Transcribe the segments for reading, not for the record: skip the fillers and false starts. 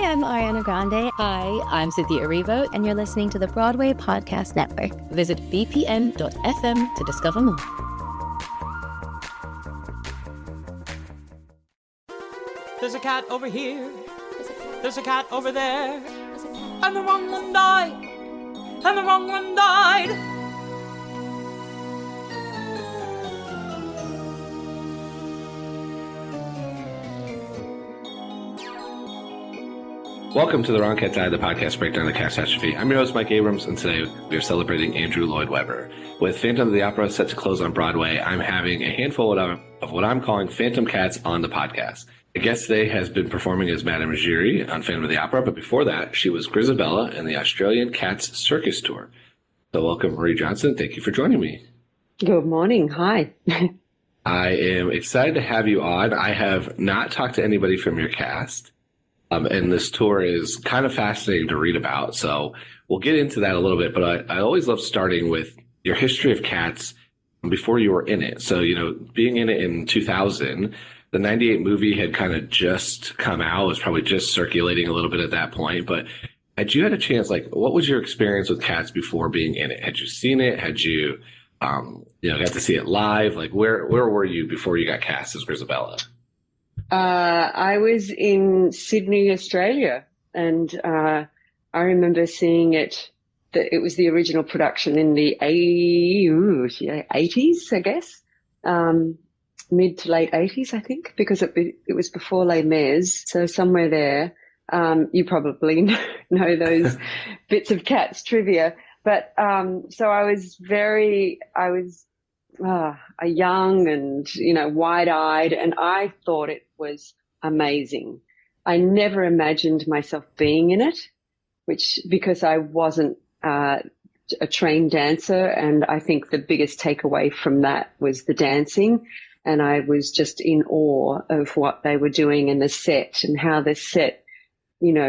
I'm Ariana Grande. Hi, I'm Cynthia Erivo. And you're listening to the Broadway Podcast Network. Visit bpn.fm to discover more. There's a cat over here. There's a cat over there. And the wrong one died. And the wrong one died. Welcome to The Wrong Cat Died, the podcast breakdown of the catastrophe. I'm your host, Mike Abrams, and today we are celebrating Andrew Lloyd Webber. With Phantom of the Opera set to close on Broadway, I'm having a handful of what I'm calling Phantom Cats on the podcast. The guest today has been performing as Madame Giry on Phantom of the Opera, but before that, she was Grizabella in the Australian Circus Tour. So welcome, Maree Johnson. Thank you for joining me. Good morning. Hi. I am excited to have you on. I have not talked to anybody from your cast. And this tour is kind of fascinating to read about. So we'll get into that a little bit. But I always love starting with your history of Cats before you were in it. So, being in it in 2000, the 98 movie had kind of just come out. It was probably just circulating a little bit at that point. But had you had a chance, what was your experience with Cats before being in it? Had you seen it? Had you, got to see it live? Where were you before you got cast as Grizabella? I was in Sydney, Australia, and I remember seeing it. It was the original production in the 80s, I guess, mid to late 80s, I think, because it was before Les Mis, so somewhere there. You probably know those bits of Cats trivia, but so I was a young and, wide-eyed, and I thought it was amazing. I never imagined myself being in it, because I wasn't a trained dancer, and I think the biggest takeaway from that was the dancing, and I was just in awe of what they were doing in the set and how the set,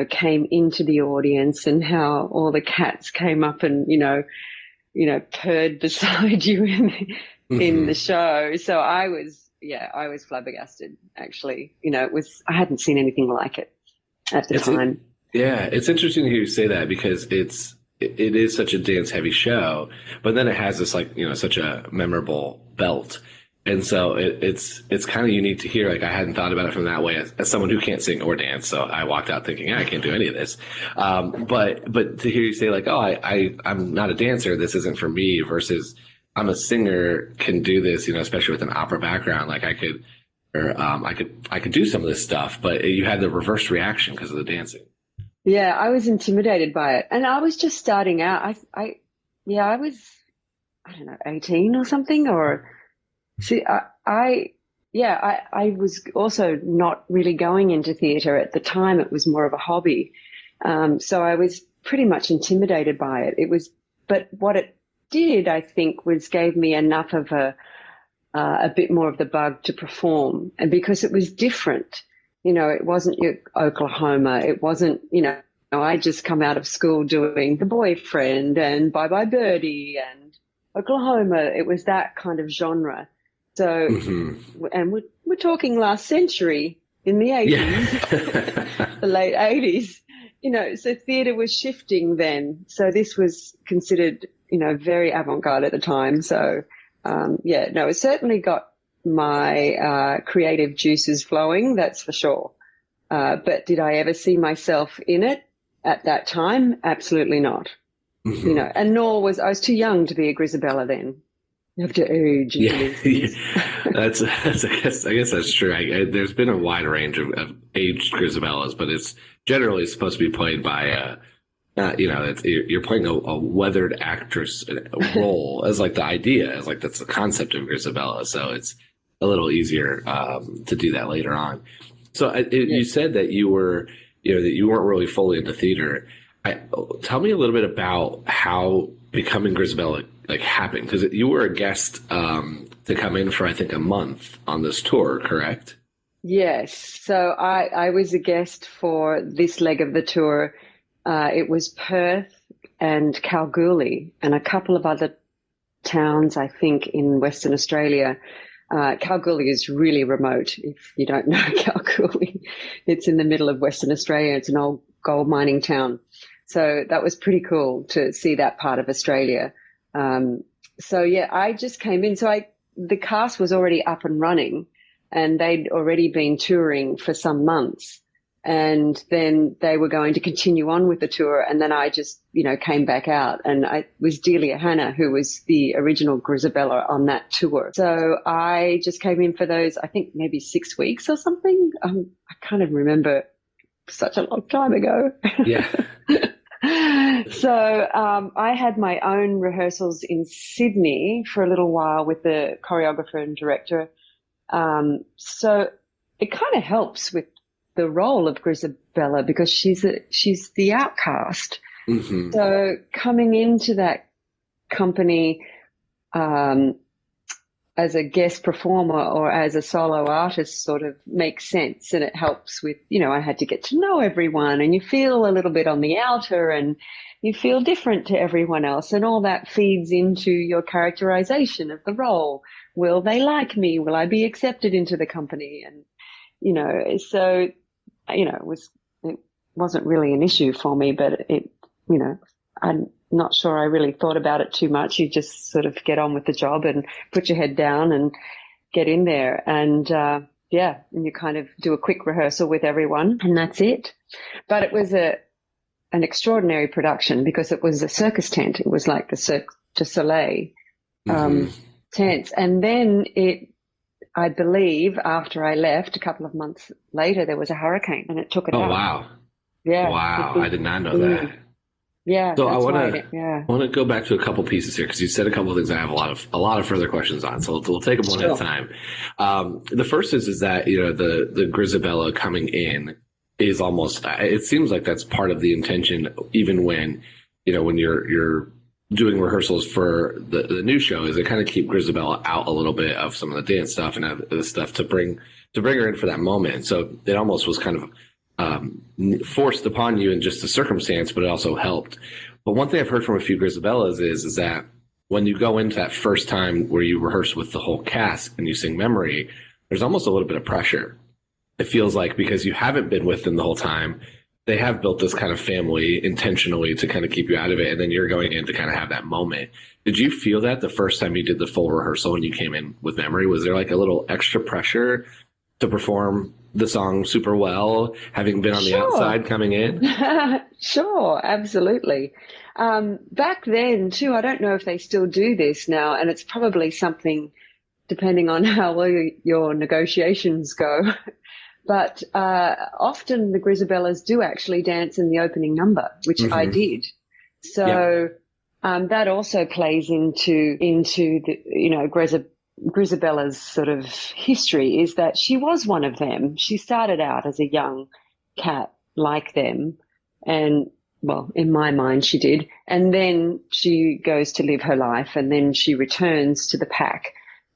came into the audience and how all the cats came up and, purred beside you in the show. So I was flabbergasted, actually. I hadn't seen anything like it at the time. It's interesting to hear you say that, because it is such a dance heavy show, but then it has this such a memorable belt. And so it's kind of unique to hear. I hadn't thought about it from that way as someone who can't sing or dance. So I walked out thinking, I can't do any of this. But to hear you say I'm not a dancer, this isn't for me, versus I'm a singer, can do this, especially with an opera background. I could do some of this stuff, but you had the reverse reaction because of the dancing. Yeah, I was intimidated by it, and I was just starting out. I was, 18 or something, or see, I was also not really going into theatre at the time. It was more of a hobby, so I was pretty much intimidated by it. But what it did, I think, was gave me enough of a bit more of the bug to perform, and because it was different, it wasn't your Oklahoma, it wasn't, I just come out of school doing The Boyfriend and Bye Bye Birdie and Oklahoma. It was that kind of genre. So, and we're talking last century in the 80s, the late 80s, so theatre was shifting then. So this was considered, very avant-garde at the time. So, it certainly got my creative juices flowing, that's for sure. But did I ever see myself in it at that time? Absolutely not. And nor was I was too young to be a Grizabella then. You have to age. Yeah. I guess that's true. There's been a wide range of aged Grizabellas, but it's generally supposed to be played by you're playing a weathered actress role as the idea, as that's the concept of Grizabella. So it's a little easier to do that later on. So you said that you were, that you weren't really fully into theater. Tell me a little bit about how becoming Grizabella happened, because you were a guest to come in for, I think, a month on this tour, correct? Yes. So I was a guest for this leg of the tour. It was Perth and Kalgoorlie and a couple of other towns, I think, in Western Australia. Kalgoorlie is really remote. If you don't know Kalgoorlie, it's in the middle of Western Australia. It's an old gold mining town. So that was pretty cool to see that part of Australia. So yeah, I just came in. So the cast was already up and running, and they'd already been touring for some months. And then they were going to continue on with the tour. And then I just, came back out, and I was Delia Hanna, who was the original Grizabella on that tour. So I just came in for those, I think maybe 6 weeks or something. I kind of remember such a long time ago. Yeah. So I had my own rehearsals in Sydney for a little while with the choreographer and director. So it kind of helps with the role of Grizabella because she's the outcast. Mm-hmm. So coming into that company as a guest performer or as a solo artist sort of makes sense, and it helps with, I had to get to know everyone, and you feel a little bit on the outer and you feel different to everyone else, and all that feeds into your characterization of the role. Will they like me? Will I be accepted into the company? And, so, it wasn't really an issue for me, but I'm not sure I really thought about it too much. You just sort of get on with the job and put your head down and get in there. And, and you kind of do a quick rehearsal with everyone, and that's it. But it was an extraordinary production because it was a circus tent. It was like the Cirque du Soleil tents. And then I believe after I left, a couple of months later, there was a hurricane and it took it out. Oh, wow. Yeah. Wow. I did not know that. Yeah. So I want to go back to a couple pieces here because you said a couple of things I have a lot of further questions on. So we'll take them one at a time. The first is that, the Grizabella coming in is almost, it seems like that's part of the intention, even when, when you're doing rehearsals for the new show, is they kind of keep Grizabella out a little bit of some of the dance stuff and other stuff to bring her in for that moment. So it almost was kind of forced upon you in just the circumstance, but it also helped. But one thing I've heard from a few Grizabellas is that when you go into that first time where you rehearse with the whole cast and you sing Memory, there's almost a little bit of pressure. It feels like because you haven't been with them the whole time, they have built this kind of family intentionally to kind of keep you out of it. And then you're going in to kind of have that moment. Did you feel that the first time you did the full rehearsal and you came in with Memory? Was there like a little extra pressure to perform the song super well, having been on the outside coming in? Sure, absolutely. Back then too, I don't know if they still do this now, and it's probably something depending on how well your negotiations go. But often the Grizabellas do actually dance in the opening number, which I did. So that also plays into the Grizabella's sort of history, is that she was one of them. She started out as a young cat like them, and well, in my mind she did. And then she goes to live her life, and then she returns to the pack.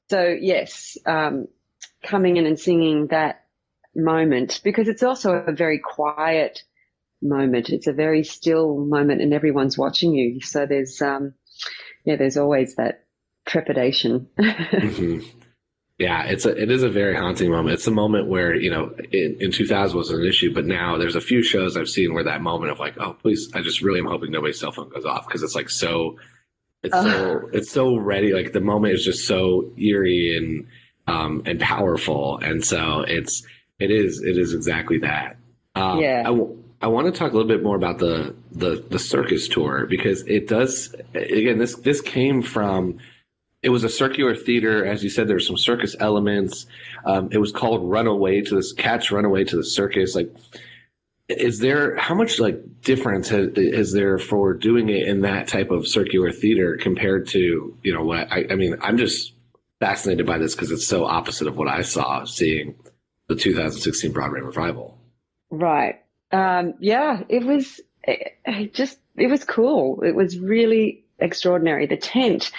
So yes, coming in and singing that moment, because it's also a very quiet moment. It's a very still moment and everyone's watching you. So there's always that trepidation. Yeah, it is a very haunting moment. It's a moment where, in 2000 was an issue, but now there's a few shows I've seen where that moment of like, oh, please, I just really am hoping nobody's cell phone goes off, because it's like it's so ready. Like the moment is just so eerie and powerful. And so it is exactly that. I want to talk a little bit more about the circus tour, because it does, again, this came from, it was a circular theater. As you said, there were some circus elements. It was called Cats Run Away to the Circus. Like, how much like difference is there for doing it in that type of circular theater compared to, what I mean, I'm just fascinated by this because it's so opposite of what I saw seeing the 2016 Broadway revival. Right. It was cool. It was really extraordinary. The tent,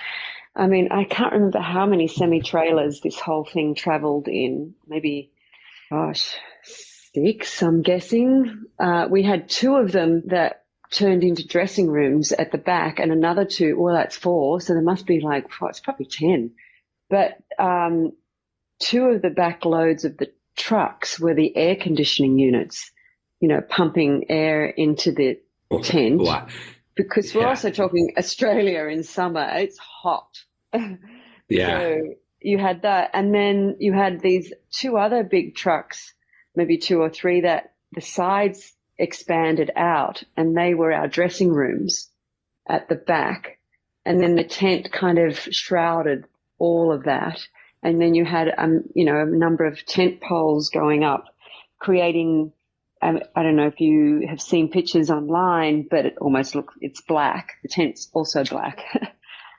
I mean, I can't remember how many semi-trailers this whole thing traveled in. Maybe, 6, I'm guessing. We had 2 of them that turned into dressing rooms at the back, and another 2, well, that's 4. So there must be it's probably 10. But 2 of the back loads of the trucks were the air conditioning units. pumping air into the tent. Wow. Because we're also talking Australia in summer. It's hot. Yeah. So you had that. And then you had these two other big trucks, maybe two or three, that the sides expanded out, and they were our dressing rooms at the back. And then the tent kind of shrouded all of that. And then you had, a number of tent poles going up, creating, I don't know if you have seen pictures online, but it almost looks, it's black. The tent's also black.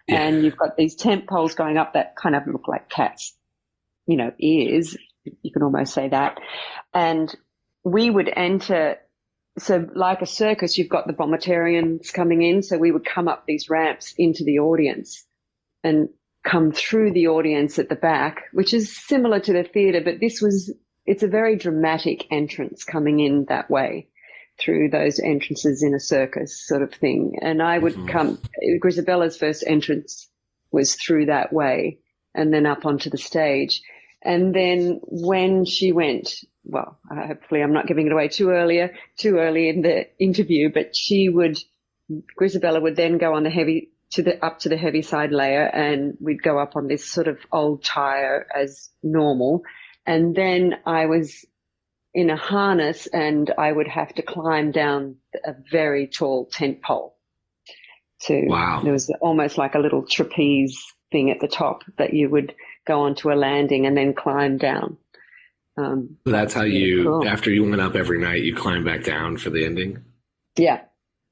Yeah. And you've got these tent poles going up that kind of look like cats, ears. You can almost say that. And we would enter, so like a circus, you've got the bombardiers coming in. So we would come up these ramps into the audience and come through the audience at the back, which is similar to the theatre, but it's a very dramatic entrance coming in that way through those entrances in a circus sort of thing. And I would come, Grizabella's first entrance was through that way and then up onto the stage. And then when she went, well, hopefully I'm not giving it away too early in the interview, but Grizabella would then go on up to the heavy side layer, and we'd go up on this sort of old tire as normal. And then I was in a harness, and I would have to climb down a very tall tent pole. Wow. There was almost like a little trapeze thing at the top that you would go onto a landing and then climb down. That's how you, after you went up every night, you climb back down for the ending? Yeah.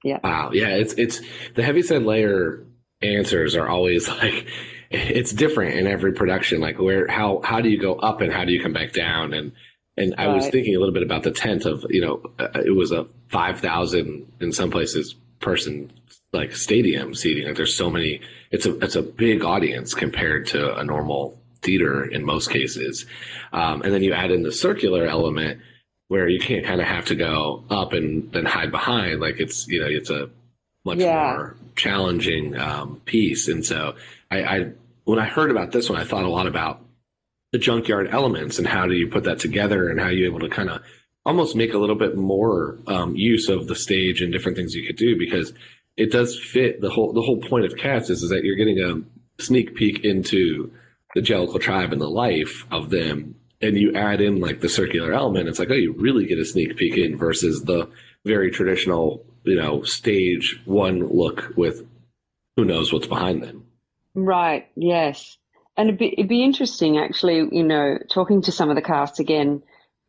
Yeah. Wow. Yeah. It's the heaviside layer answers are always like, it's different in every production. Like how do you go up and how do you come back down? And I was thinking a little bit about the tent of, it was a 5,000 in some places person like stadium seating. Like there's so many, it's a big audience compared to a normal theater in most cases. And then you add in the circular element where you can't kind of have to go up and then hide behind. Like it's a much more challenging piece. And so I when I heard about this one, I thought a lot about the junkyard elements and how do you put that together and how you're able to kind of almost make a little bit more use of the stage and different things you could do, because it does fit the whole point of Cats is that you're getting a sneak peek into the Jellicle tribe and the life of them. And you add in like the circular element. It's like, oh, you really get a sneak peek in versus the very traditional, stage one look with who knows what's behind them. Right. Yes. And it'd be interesting actually, talking to some of the cast again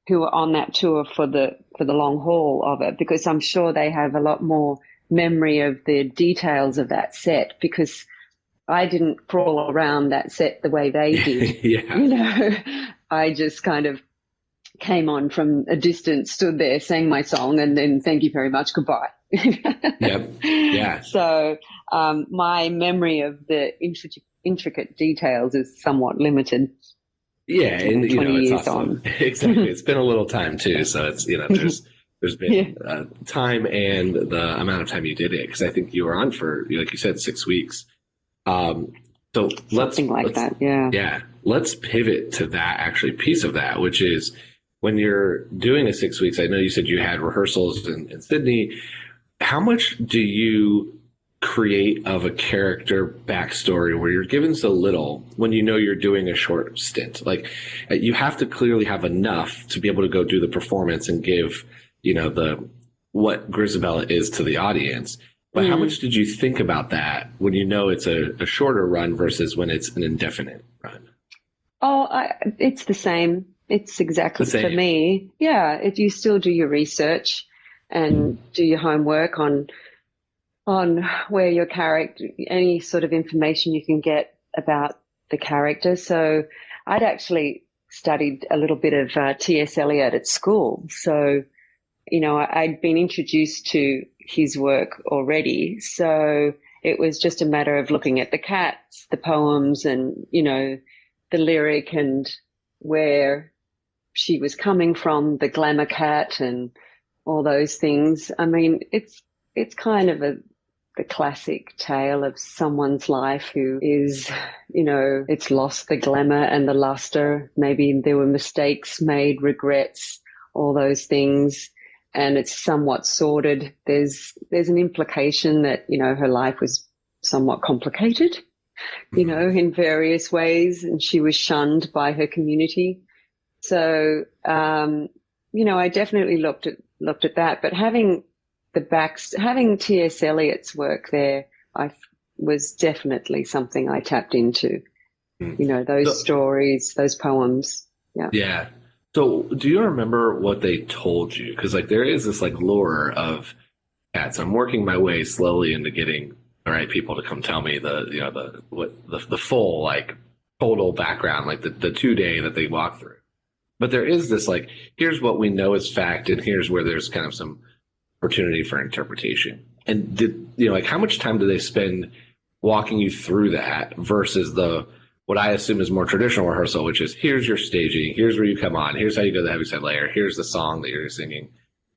who are on that tour for the long haul of it, because I'm sure they have a lot more memory of the details of that set, because I didn't crawl around that set the way they did. Yeah. I just kind of came on from a distance, stood there, sang my song, and then thank you very much, goodbye. Yep. Yeah. So my memory of the intricate details is somewhat limited. Yeah, and 20 it's years awesome. on. Exactly. It's been a little time too, so it's there's been time and the amount of time you did it, because I think you were on for, like you said, 6 weeks. So let's pivot to that actually piece of that, which is when you're doing a 6 weeks. I know you said you had rehearsals in Sydney. How much do you create of a character backstory where you're given so little when you're doing a short stint? Like you have to clearly have enough to be able to go do the performance and give, what Grizabella is to the audience. But how much did you think about that when it's a shorter run versus when it's an indefinite run? Oh, it's the same. It's exactly the same. For me. Yeah, you still do your research and do your homework on where your character, any sort of information you can get about the character. So I'd actually studied a little bit of TS Eliot at school. So, I'd been introduced to his work already. So it was just a matter of looking at the cats, the poems, and, the lyric and where she was coming from, the glamour cat and all those things. I mean, it's kind of the classic tale of someone's life who is, it's lost the glamour and the luster. Maybe there were mistakes made, regrets, all those things. and it's somewhat sordid. There's an implication that, her life was somewhat complicated, in various ways, and she was shunned by her community. So, I definitely looked at that, but having T.S. Eliot's work there, was definitely something I tapped into. Those stories, those poems. Yeah. Yeah. So do you remember what they told you? Because there is this lure of cats. I'm working my way slowly into getting the right people to come tell me the full total background, the 2 day that they walk through. But there is this here's what we know is fact, and here's where there's kind of some opportunity for interpretation. And how much time do they spend walking you through that versus what I assume is more traditional rehearsal, which is here's your staging, here's where you come on, here's how you go to the heaviside layer, here's the song that you're singing.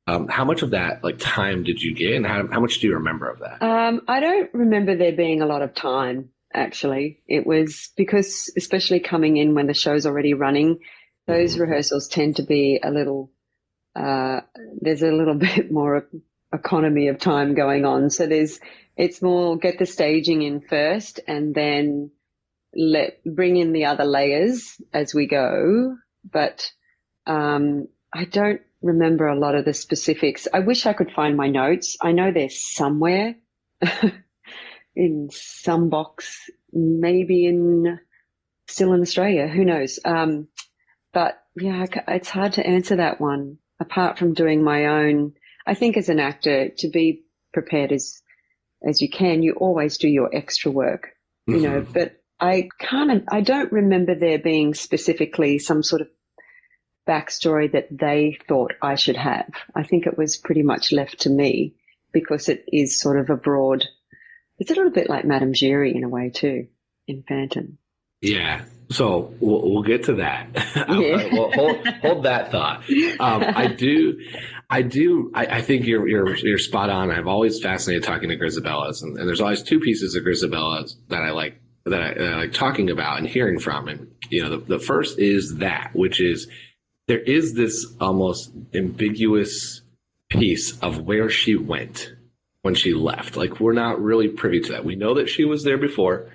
How much of that time did you get, and how much do you remember of that? I don't remember there being a lot of time, actually. It was because, especially coming in when the show's already running, those rehearsals tend to be a little, there's a little bit more economy of time going on. So it's more get the staging in first and then bring in the other layers as we go. But I don't remember a lot of the specifics. I wish I could find my notes. I know they're somewhere in some box, maybe still in Australia, who knows. But yeah, it's hard to answer that one apart from doing my own. I think as an actor, to be prepared as you can, you always do your extra work, but I don't remember there being specifically some sort of backstory that they thought I should have. I think it was pretty much left to me because it is sort of it's a little bit like Madame Giry in a way too, in Phantom. Yeah. So we'll get to that. Yeah. Well, hold that thought. I think you're spot on. I've always fascinated talking to Grizabellas, and there's always two pieces of Grizabellas that I like talking about and hearing from. And the first is that, which is there is this almost ambiguous piece of where she went when she left. We're not really privy to that. We know that she was there before.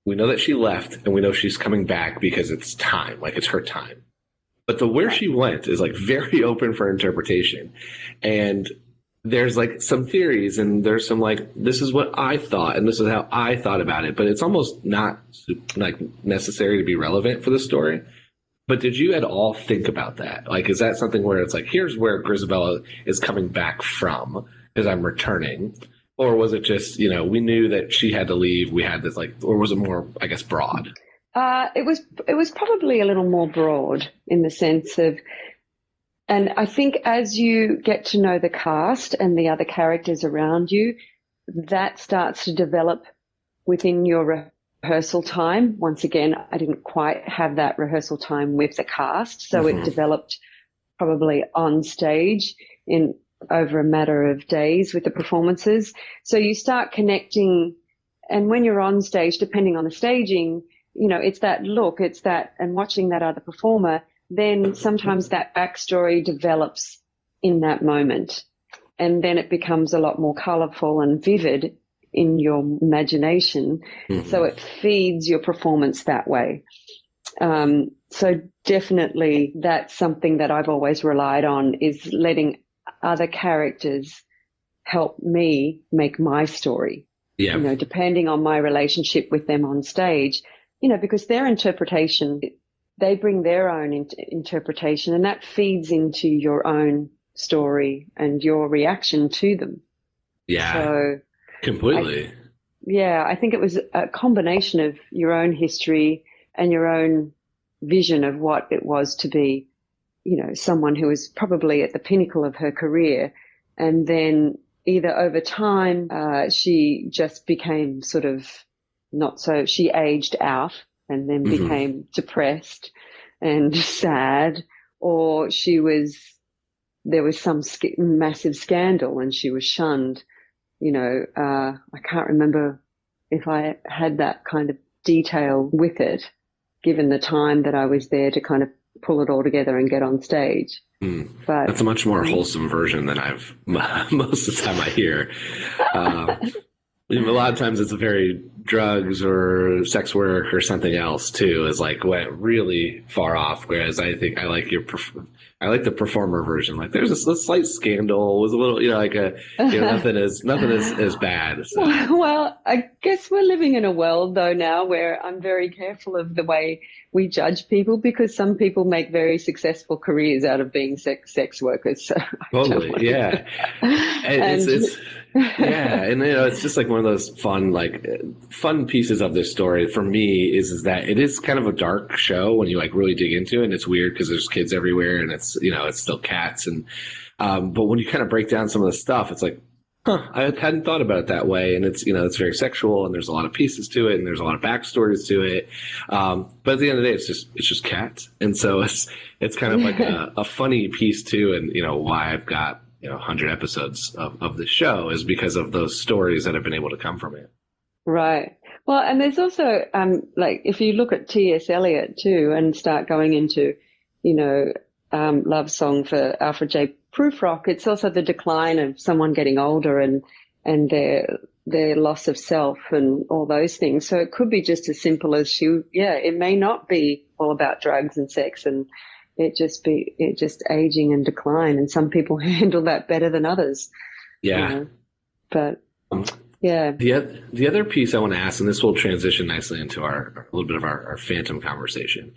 We know that she left, and we know she's coming back because it's time, it's her time. But where she went is very open for interpretation. And there's some theories, and there's some this is what I thought, and this is how I thought about it. But it's almost not necessary to be relevant for the story. But did you at all think about that? Is that something where it's here's where Grizabella is coming back from because I'm returning? Or was it just, we knew that she had to leave, we had this or was it more, I guess, broad? It was probably a little more broad in the sense of, and I think as you get to know the cast and the other characters around you, that starts to develop within your rehearsal time. Once again, I didn't quite have that rehearsal time with the cast, so it developed probably on stage over a matter of days with the performances. So you start connecting, and when you're on stage, depending on the staging, it's that look, it's that, and watching that other performer, then sometimes that backstory develops in that moment. And then it becomes a lot more colorful and vivid in your imagination. So it feeds your performance that way. So definitely that's something that I've always relied on, is letting other characters help me make my story. Yeah. Depending on my relationship with them on stage, because their interpretation, they bring their own interpretation, and that feeds into your own story and your reaction to them. Yeah. So completely. I think it was a combination of your own history and your own vision of what it was to be, someone who was probably at the pinnacle of her career. And then either over time, she just became sort of she aged out and then became depressed and sad, or there was some massive scandal and she was shunned. I can't remember if I had that kind of detail with it, given the time that I was there to kind of pull it all together and get on stage. But that's a much more wholesome version than I've most of the time I hear. A lot of times it's very drugs or sex work or something else too, is like went really far off. Whereas I think I like the performer version. Like there's a slight scandal, was a little, nothing is bad. So. Well, I guess we're living in a world though now where I'm very careful of the way we judge people, because some people make very successful careers out of being sex workers. So totally, yeah. And it's yeah, and it's just like one of those fun pieces of this story for me is that it is kind of a dark show when you like really dig into it, and it's weird because there's kids everywhere and it's it's still cats, and but when you kind of break down some of the stuff, it's like, I hadn't thought about it that way, and it's it's very sexual, and there's a lot of pieces to it, and there's a lot of backstories to it, but at the end of the day, it's just cats, and so it's kind of like a funny piece too, and why I've got 100 episodes of the show is because of those stories that have been able to come from it. Right. Well, and there's also like if you look at TS Eliot too and start going into Love Song for Alfred J. Prufrock, it's also the decline of someone getting older and their loss of self and all those things. So it could be just as simple as it may not be all about drugs and sex, and it just aging and decline, and some people handle that better than others. Yeah. But yeah. The other piece I want to ask, and this will transition nicely into a little bit of our Phantom conversation.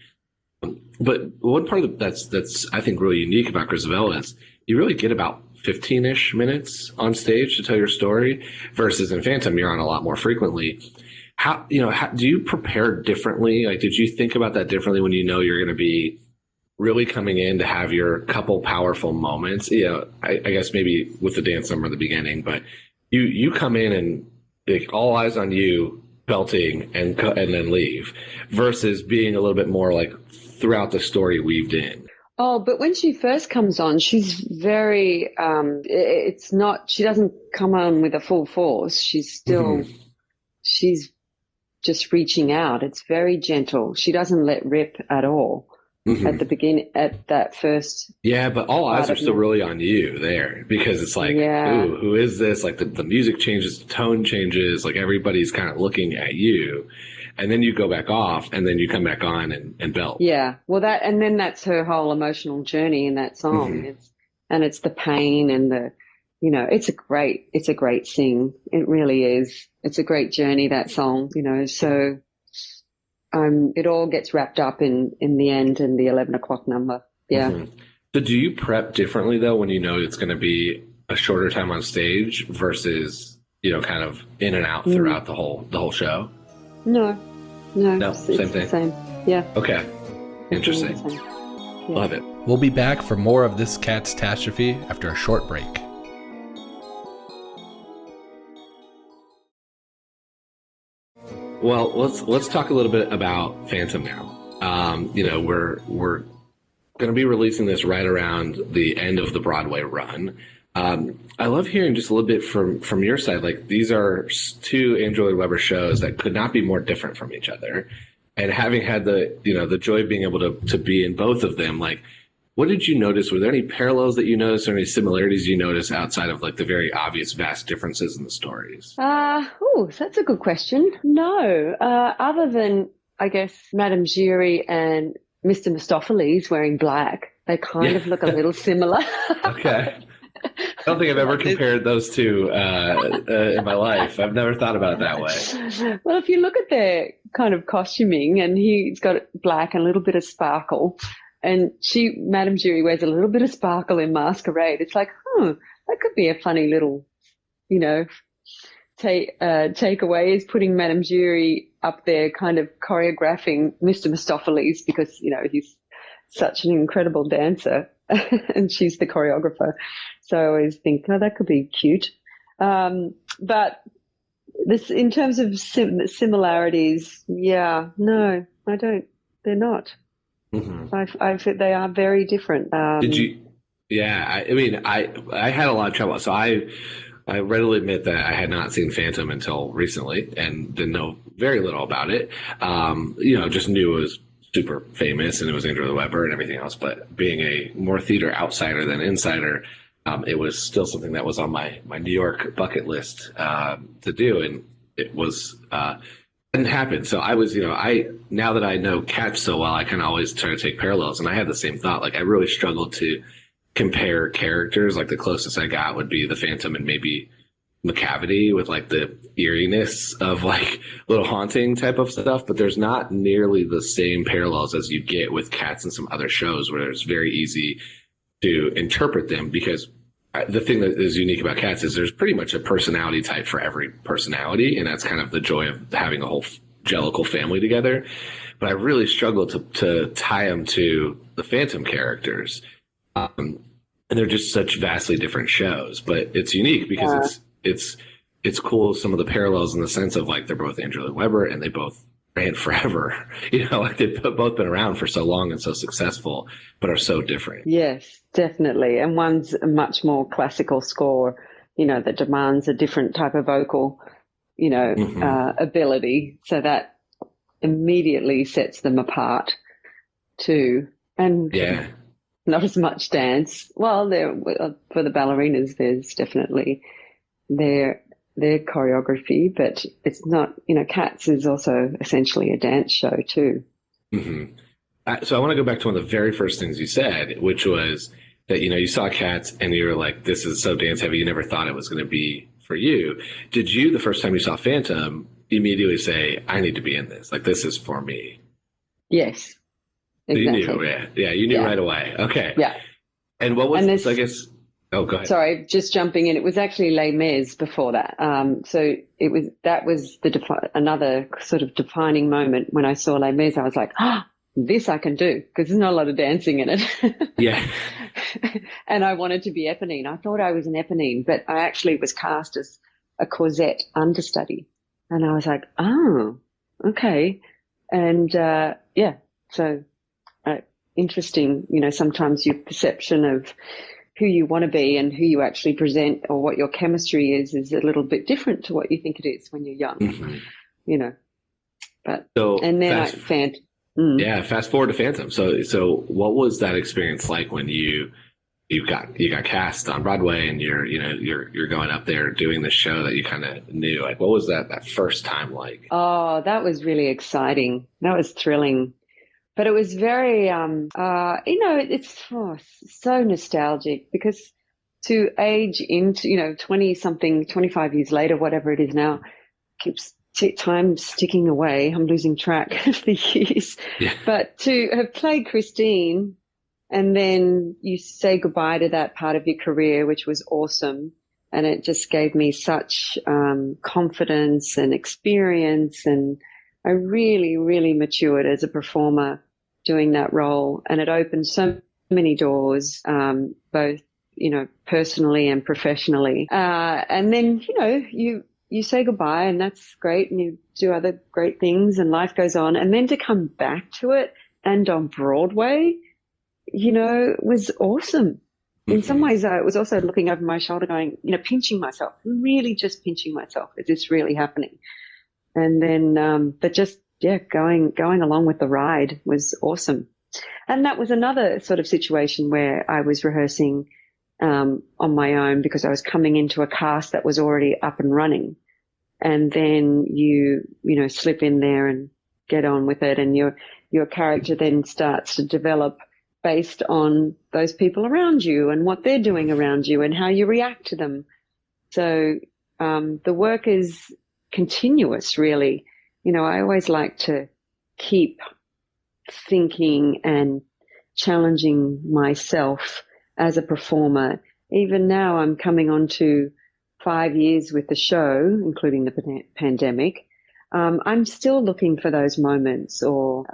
But one part that's I think really unique about Grizabella is you really get about 15-ish minutes on stage to tell your story, versus in Phantom you're on a lot more frequently. How do you prepare differently? Like, did you think about that differently when you're going to be really coming in to have your couple powerful moments? I guess maybe with the dance number at the beginning, but you come in and like all eyes on you, belting and then leave, versus being a little bit more like throughout the story weaved in. Oh, but when she first comes on, she's very, she doesn't come on with a full force. She's still, she's just reaching out. It's very gentle. She doesn't let rip at all. At the beginning, at that first. Yeah, but all eyes are still really on you there, because it's like, ooh, who is this? Like the music changes, the tone changes, like everybody's kind of looking at you. And then you go back off, and then you come back on and belt. Yeah, well, then that's her whole emotional journey in that song. It's the pain and the, it's a great sing. It really is. It's a great journey, that song. So. It all gets wrapped up in the end in the 11 o'clock number. Yeah. So do you prep differently though when it's going to be a shorter time on stage versus kind of in and out throughout the whole show? No, same thing. Same. Yeah. Okay. Interesting. Yeah. Love it. We'll be back for more of this catastrophe after a short break. Well, let's talk a little bit about Phantom now. We're going to be releasing this right around the end of the Broadway run. I love hearing just a little bit from your side. Like, these are two Andrew Lloyd Webber shows that could not be more different from each other. And having had the joy of being able to be in both of them, like, what did you notice? Were there any parallels that you noticed, or any similarities you noticed outside of like the very obvious vast differences in the stories? That's a good question. No, other than I guess Madame Giry and Mr. Mistopheles wearing black, they kind of look a little similar. Okay. I don't think I've ever compared those two in my life. I've never thought about it that way. Well, if you look at their kind of costuming, and he's got black and a little bit of sparkle, and Madame Giry wears a little bit of sparkle in Masquerade. It's like, that could be a funny little, takeaway, is putting Madame Giry up there kind of choreographing Mr. Mistopheles, because, he's such an incredible dancer and she's the choreographer. So I always think, that could be cute. But this, in terms of similarities, no, I don't. They're not. I feel they are very different. Did you? Yeah, I had a lot of trouble. So I readily admit that I had not seen Phantom until recently and didn't know very little about it. Just knew it was super famous and it was Andrew Lloyd Webber and everything else. But being a more theater outsider than insider, it was still something that was on my New York bucket list to do. And it was didn't happen. So I was, now that I know Cats so well, I can always try to take parallels. And I had the same thought. Like, I really struggled to compare characters. Like, the closest I got would be the Phantom and maybe Macavity, with like the eeriness of like little haunting type of stuff. But there's not nearly the same parallels as you get with Cats and some other shows where it's very easy to interpret them, because the thing that is unique about Cats is there's pretty much a personality type for every personality. And that's kind of the joy of having a whole Jellicle family together. But I really struggled to tie them to the Phantom characters. And they're just such vastly different shows, but it's unique because it's cool. Some of the parallels in the sense of like, they're both Andrew Lloyd Webber and they both ran forever, like they've both been around for so long and so successful, but are so different. Yes, definitely. And one's a much more classical score, that demands a different type of vocal, ability. So that immediately sets them apart too. And not as much dance. Well, for the ballerinas, there's definitely their choreography, but it's not, Cats is also essentially a dance show too. Mm-hmm. So I want to go back to one of the very first things you said, which was that, you saw Cats and you were like, this is so dance heavy. You never thought it was going to be for you. Did you, the first time you saw Phantom, immediately say, I need to be in this? Like, this is for me? Yes. Exactly. You knew, yeah, you knew right away. Okay. Yeah. And what was this, I guess? Oh, go ahead. Sorry, just jumping in. It was actually Les Mis before that. So that was another sort of defining moment when I saw Les Mis. I was like, this I can do, because there's not a lot of dancing in it. Yeah. And I wanted to be Eponine. I thought I was an Eponine, but I actually was cast as a Cosette understudy. And I was like, oh, okay. And so interesting, sometimes your perception of who you want to be and who you actually present, or what your chemistry is a little bit different to what you think it is when you're young, But and then fast forward to Phantom. So what was that experience like when you got cast on Broadway and you're going up there doing this show that you kind of knew? Like, what was that first time like? Oh, that was really exciting. That was thrilling. But it was very, it's so nostalgic, because to age into, 20-something, 25 years later, whatever it is now, keeps time sticking away. I'm losing track of the years. Yeah. But to have played Christine, and then you say goodbye to that part of your career, which was awesome. And it just gave me such confidence and experience, and I really, really matured as a performer doing that role. And it opened so many doors, both, personally and professionally. And then, you say goodbye, and that's great, and you do other great things, and life goes on. And then to come back to it and on Broadway, was awesome. In some ways, I was also looking over my shoulder going, pinching myself, really just pinching myself. Is this really happening? And then, but just, going along with the ride was awesome. And that was another sort of situation where I was rehearsing on my own, because I was coming into a cast that was already up and running. And then you slip in there and get on with it, and your character then starts to develop based on those people around you and what they're doing around you and how you react to them. So the work is continuous, really. I always like to keep thinking and challenging myself as a performer. Even now, I'm coming on to 5 years with the show, including the pandemic. I'm still looking for those moments, or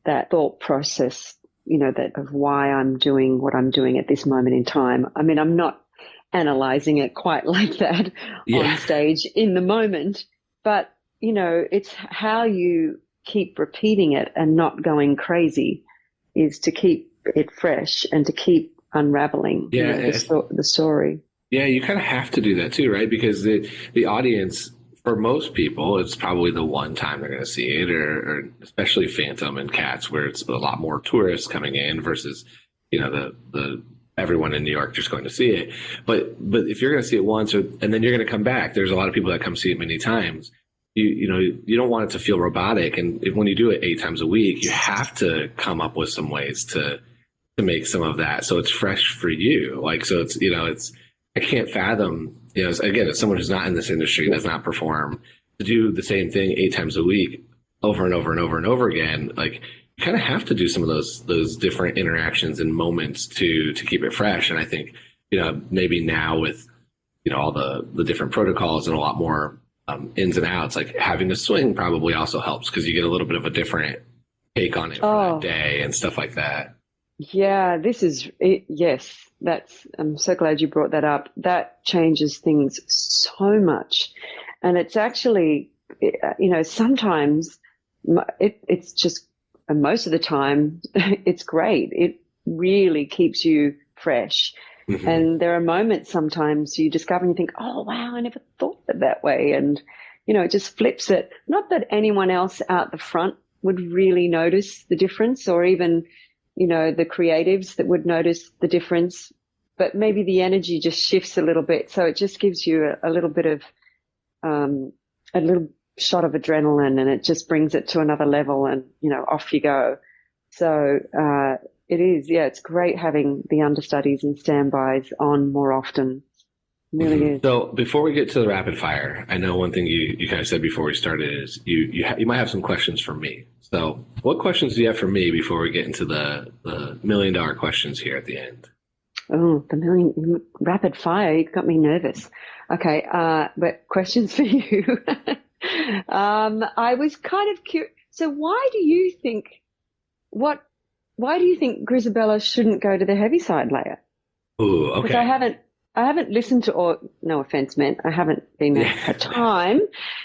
that thought process, that of why I'm doing what I'm doing at this moment in time. I mean, I'm not analyzing it quite like that on stage in the moment, but it's how you keep repeating it and not going crazy, is to keep it fresh and to keep unraveling the story. Yeah, you kind of have to do that too, right? Because the audience, for most people, it's probably the one time they're going to see it, or especially Phantom and Cats, where it's a lot more tourists coming in versus, the everyone in New York just going to see it. But if you're going to see it once, and then you're going to come back, there's a lot of people that come see it many times. You don't want it to feel robotic, and when you do it 8 times a week, you have to come up with some ways to make some of that so it's fresh for you. Like, so it's I can't fathom, again, as someone who's not in this industry, does not perform, to do the same thing 8 times a week over and over and over and over again. Like, you kind of have to do some of those different interactions and moments to keep it fresh. And I think, maybe now with, all the different protocols and a lot more ins and outs, like having a swing probably also helps because you get a little bit of a different take on it for that day and stuff like that. Yeah, this is it. Yes, I'm so glad you brought that up. That changes things so much. And it's actually, sometimes it's just, and most of the time, it's great. It really keeps you fresh. Mm-hmm. And there are moments sometimes you discover and you think, oh, wow, I never thought of it that way. And, it just flips it. Not that anyone else out the front would really notice the difference, or even, the creatives that would notice the difference, but maybe the energy just shifts a little bit. So it just gives you a little bit of, a little shot of adrenaline, and it just brings it to another level, and, off you go. So, it is, it's great having the understudies and standbys on more often. It really is. So before we get to the rapid fire, I know one thing you kind of said before we started is you might have some questions for me. So what questions do you have for me before we get into the $1 million questions here at the end? Oh, the rapid fire. You got me nervous. Okay. But questions for you. I was kind of curious. So why do you think Grizabella shouldn't go to the heavy-side layer? Ooh, okay. Because I haven't listened to, or no offense meant, I haven't been there for time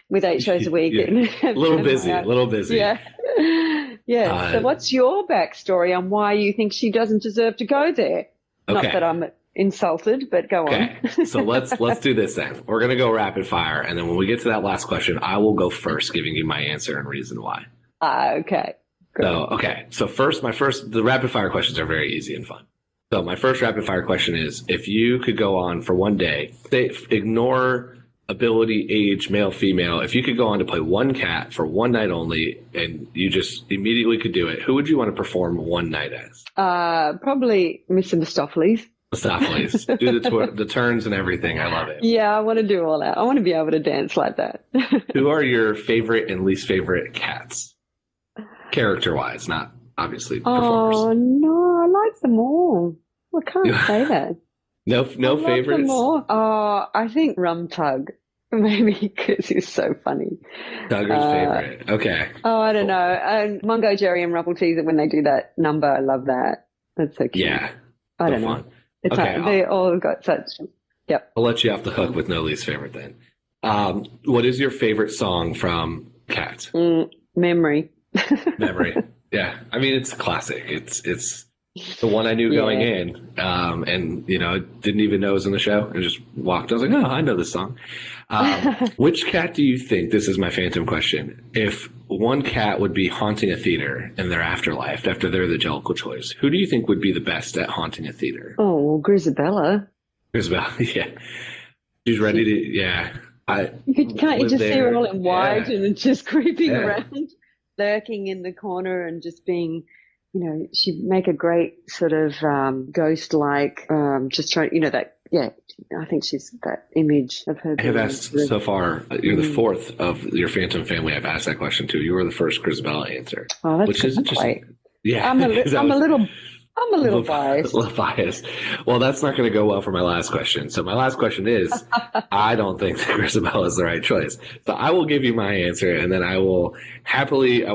with 8 shows a week. A little busy. Yeah. Yeah. So what's your backstory on why you think she doesn't deserve to go there? Okay. Not that I'm insulted, but go on. So let's do this then. We're going to go rapid fire. And then when we get to that last question, I will go first, giving you my answer and reason why. Okay. Great. So the rapid fire questions are very easy and fun. So my first rapid fire question is, if you could go on for one day, ignore ability, age, male, female, if you could go on to play one cat for one night only and you just immediately could do it, who would you want to perform one night as? Probably Mr. Mistopheles. Do the turns and everything. I love it. Yeah, I want to do all that. I want to be able to dance like that. Who are your favorite and least favorite cats? Character-wise, not obviously performers. Oh, no, I like them all. I can't say that. No favorites? Oh, I think Rum Tug, maybe because he's so funny. Tugger's favorite. Okay. Oh, I don't know. And Mungo, Jerry and Rubble Teaser, when they do that number, I love that. That's so cute. Yeah. I don't know. It's they all got such. Yep. I'll let you off the hook with no least favorite then. What is your favorite song from Cats? Memory. Memory. Yeah. I mean, it's a classic. It's the one I knew going in, and didn't even know it was in the show, and just walked. I was like, oh, I know this song. Which cat do you think? This is my phantom question. If one cat would be haunting a theater in their afterlife, after they're the Jellicle choice, who do you think would be the best at haunting a theater? Oh, well, Grizabella. Grizabella, yeah. She's ready to, yeah. Can't you just see her all in white and just creeping around, lurking in the corner and just being, she'd make a great sort of ghost-like, just trying, I think she's that image of her. I have asked so far, you're the fourth of your Phantom family I've asked that question to. You were the first Grizabella answer. Oh, that's which is interesting. Yeah. I'm a little biased. A little biased. Well, that's not going to go well for my last question. So my last question is, I don't think that Grizabella is the right choice. So I will give you my answer, and then I would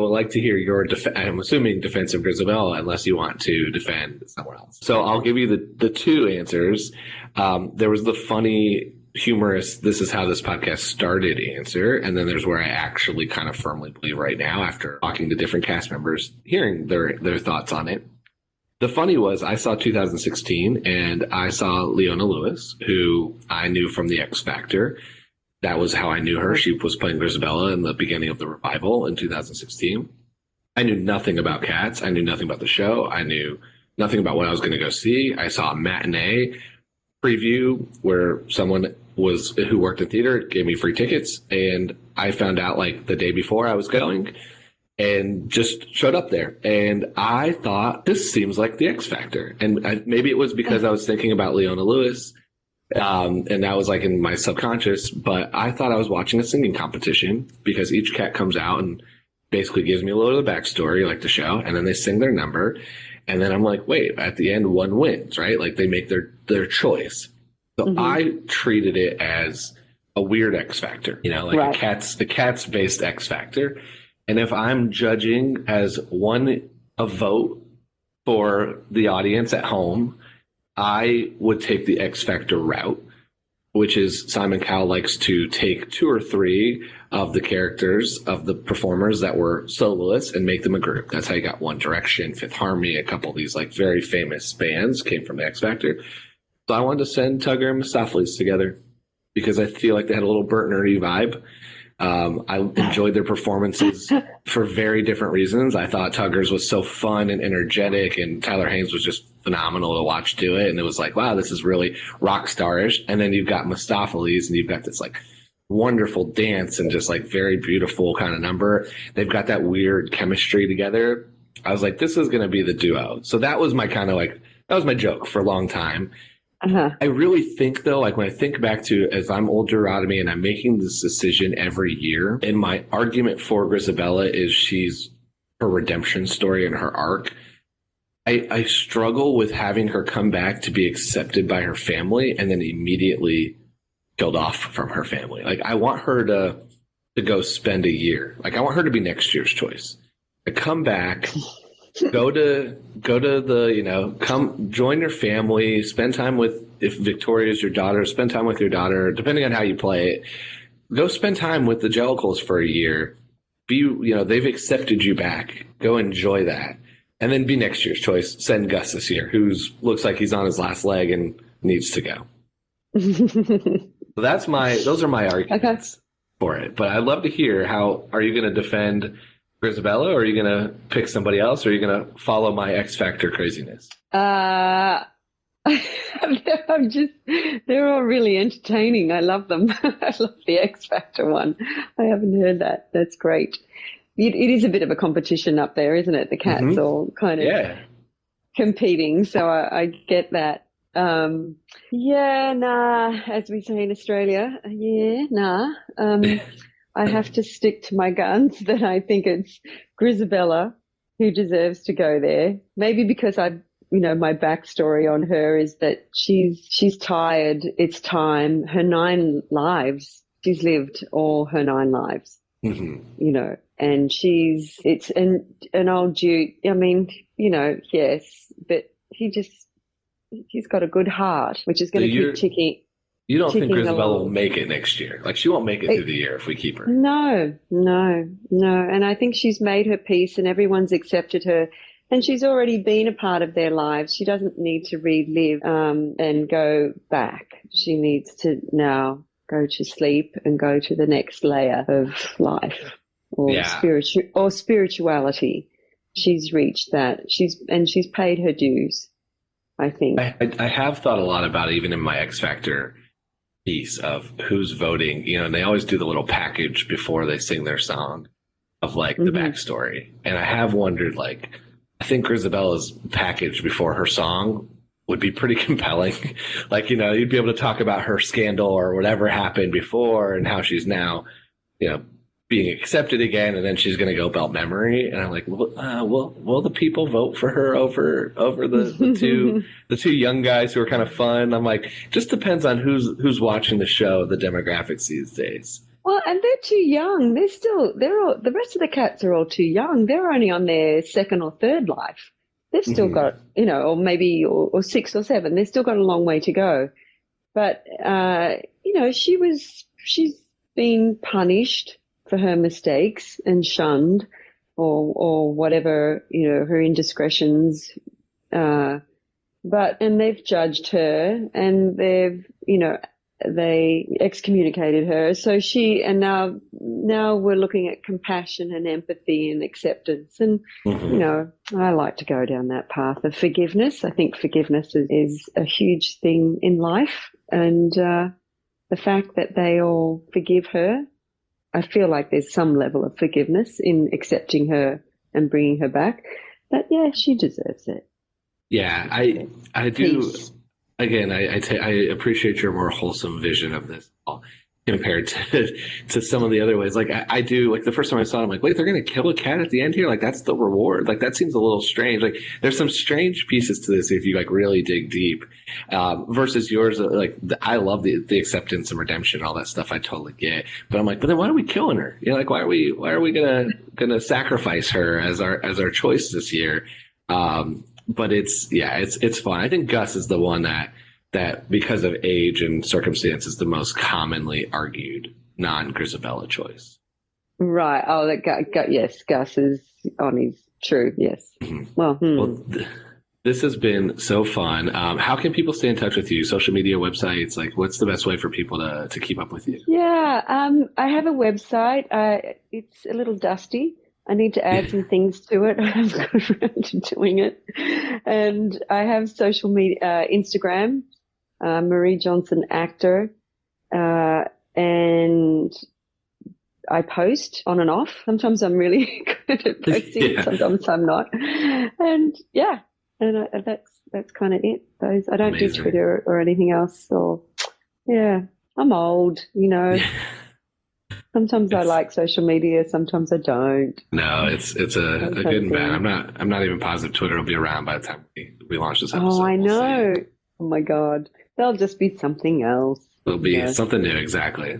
like to hear your, I'm assuming defense of Grizabella, unless you want to defend somewhere else. So I'll give you the two answers. There was the funny, humorous, this is how this podcast started answer, and then there's where I actually kind of firmly believe right now, after talking to different cast members, hearing their thoughts on it. The funny was, I saw 2016, and I saw Leona Lewis, who I knew from The X Factor, that was how I knew her. She was playing Grizabella in the beginning of the revival in 2016. I knew nothing about Cats. I knew nothing about the show. I knew nothing about what I was going to go see. I saw a matinee preview where someone who worked in theater gave me free tickets, and I found out like the day before I was going and just showed up there. And I thought, this seems like the X Factor. And maybe it was because I was thinking about Leona Lewis, and that was like in my subconscious, but I thought I was watching a singing competition because each cat comes out and basically gives me a little of the backstory, like the show, and then they sing their number. And then I'm like, wait, at the end, one wins, right? Like they make their choice. So I treated it as a weird X Factor, you know, like a cat's based X Factor. And if I'm judging as a vote for the audience at home, I would take the X Factor route, which is Simon Cowell likes to take 2 or 3 of the characters of the performers that were soloists and make them a group. That's how you got One Direction, Fifth Harmony, a couple of these like very famous bands came from the X Factor. So I wanted to send Tugger and Mistopheles together because I feel like they had a little Bert and Ernie vibe. I enjoyed their performances for very different reasons. I thought Tugger's was so fun and energetic, and Tyler Haynes was just phenomenal to watch do it. And it was like, wow, this is really rock starish. And then you've got Mistopheles, and you've got this like wonderful dance and just like very beautiful kind of number. They've got that weird chemistry together. I was like, this is going to be the duo. So that was my kind of like, that was my joke for a long time. I really think, though, like when I think back to as I'm old Deuteronomy and I'm making this decision every year, and my argument for Grizabella is she's her redemption story and her arc. I struggle with having her come back to be accepted by her family and then immediately killed off from her family. Like I want her to go spend a year. Like I want her to be next year's choice. To come back. Go to the, you know, come join your family, spend time with, if Victoria is your daughter, spend time with your daughter, depending on how you play it. Go spend time with the Jellicles for a year. They've accepted you back. Go enjoy that. And then be next year's choice. Send Gus this year, looks like he's on his last leg and needs to go. So those are my arguments for it. But I'd love to hear are you going to defend Grizabella, or are you going to pick somebody else, or are you going to follow my X Factor craziness? They're all really entertaining. I love them. I love the X Factor one. I haven't heard that. That's great. It is a bit of a competition up there, isn't it? The cats all kind of competing. So I get that. As we say in Australia, I have to stick to my guns that I think it's Grizabella who deserves to go there. Maybe because my backstory on her is that she's tired. It's time. Her 9 lives. She's lived all her 9 lives, you know, and it's an old dude. I mean, you know, yes, but he's got a good heart, which is going to keep ticking. You don't think Grizabella will make it next year? Like, she won't make it through the year if we keep her. No. And I think she's made her peace and everyone's accepted her. And she's already been a part of their lives. She doesn't need to relive and go back. She needs to now go to sleep and go to the next layer of life or spirituality. She's reached that. She's paid her dues, I think. I have thought a lot about it, even in my X Factor piece of who's voting, you know, and they always do the little package before they sing their song of like the backstory. And I have wondered, like, I think Grizabella's package before her song would be pretty compelling. Like, you know, you'd be able to talk about her scandal or whatever happened before and how she's now, you know, being accepted again, and then she's going to go belt memory. And I'm like, will the people vote for her over the two young guys who are kind of fun? I'm like, just depends on who's watching the show, the demographics these days. Well, and they're too young. The rest of the cats are all too young. They're only on their 2nd or 3rd life. They've still got, you know, or maybe or 6 or 7. They've still got a long way to go. But you know, she's been punished for her mistakes and shunned or whatever, you know, her indiscretions. And they've judged her and they've, you know, they excommunicated her. So now we're looking at compassion and empathy and acceptance. And, I like to go down that path of forgiveness. I think forgiveness is a huge thing in life. And the fact that they all forgive her, I feel like there's some level of forgiveness in accepting her and bringing her back. But yeah, she deserves it. Yeah, I do. Again, I appreciate your more wholesome vision of this compared to some of the other ways. Like I do, like the first time I saw it, I'm like, wait, they're going to kill a cat at the end here? Like that's the reward? Like that seems a little strange. Like there's some strange pieces to this if you like really dig deep, versus yours. Like I love the acceptance and redemption and all that stuff. I totally get, but I'm like, but then why are we killing her? Like why are we gonna sacrifice her as our choice this year? But it's fun. I think Gus is the one that because of age and circumstance is the most commonly argued non-Grizabella choice. Right. Oh, yes, Gus is on his true. Yes. Mm-hmm. Well, this has been so fun. How can people stay in touch with you? Social media, websites? Like, what's the best way for people to keep up with you? Yeah. I have a website. It's a little dusty. I need to add some things to it. I haven't got around to doing it. And I have social media, Instagram, Maree Johnson actor, and I post on and off. Sometimes I'm really good at posting, sometimes I'm not. And that's kind of it. I don't do Twitter or anything else. So I'm old, Sometimes I like social media, sometimes I don't. No, it's a good and bad. I'm not even positive Twitter will be around by the time we launch this episode. Oh, I know. Oh my God. There'll just be something else. It'll be something new, exactly.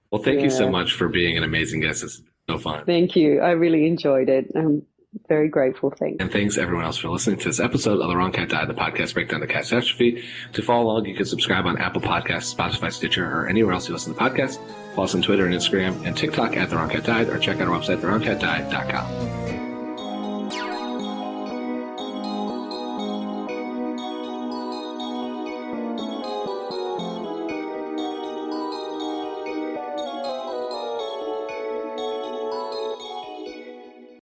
Well, thank you so much for being an amazing guest. It's so fun. Thank you. I really enjoyed it. I'm very grateful. Thanks. And thanks everyone else for listening to this episode of The Wrong Cat Died, the podcast breakdown of the catastrophe. To follow along, you can subscribe on Apple Podcasts, Spotify, Stitcher, or anywhere else you listen to the podcast. Follow us on Twitter and Instagram and TikTok at The Wrong Cat Died, or check out our website, thewrongcatdied.com.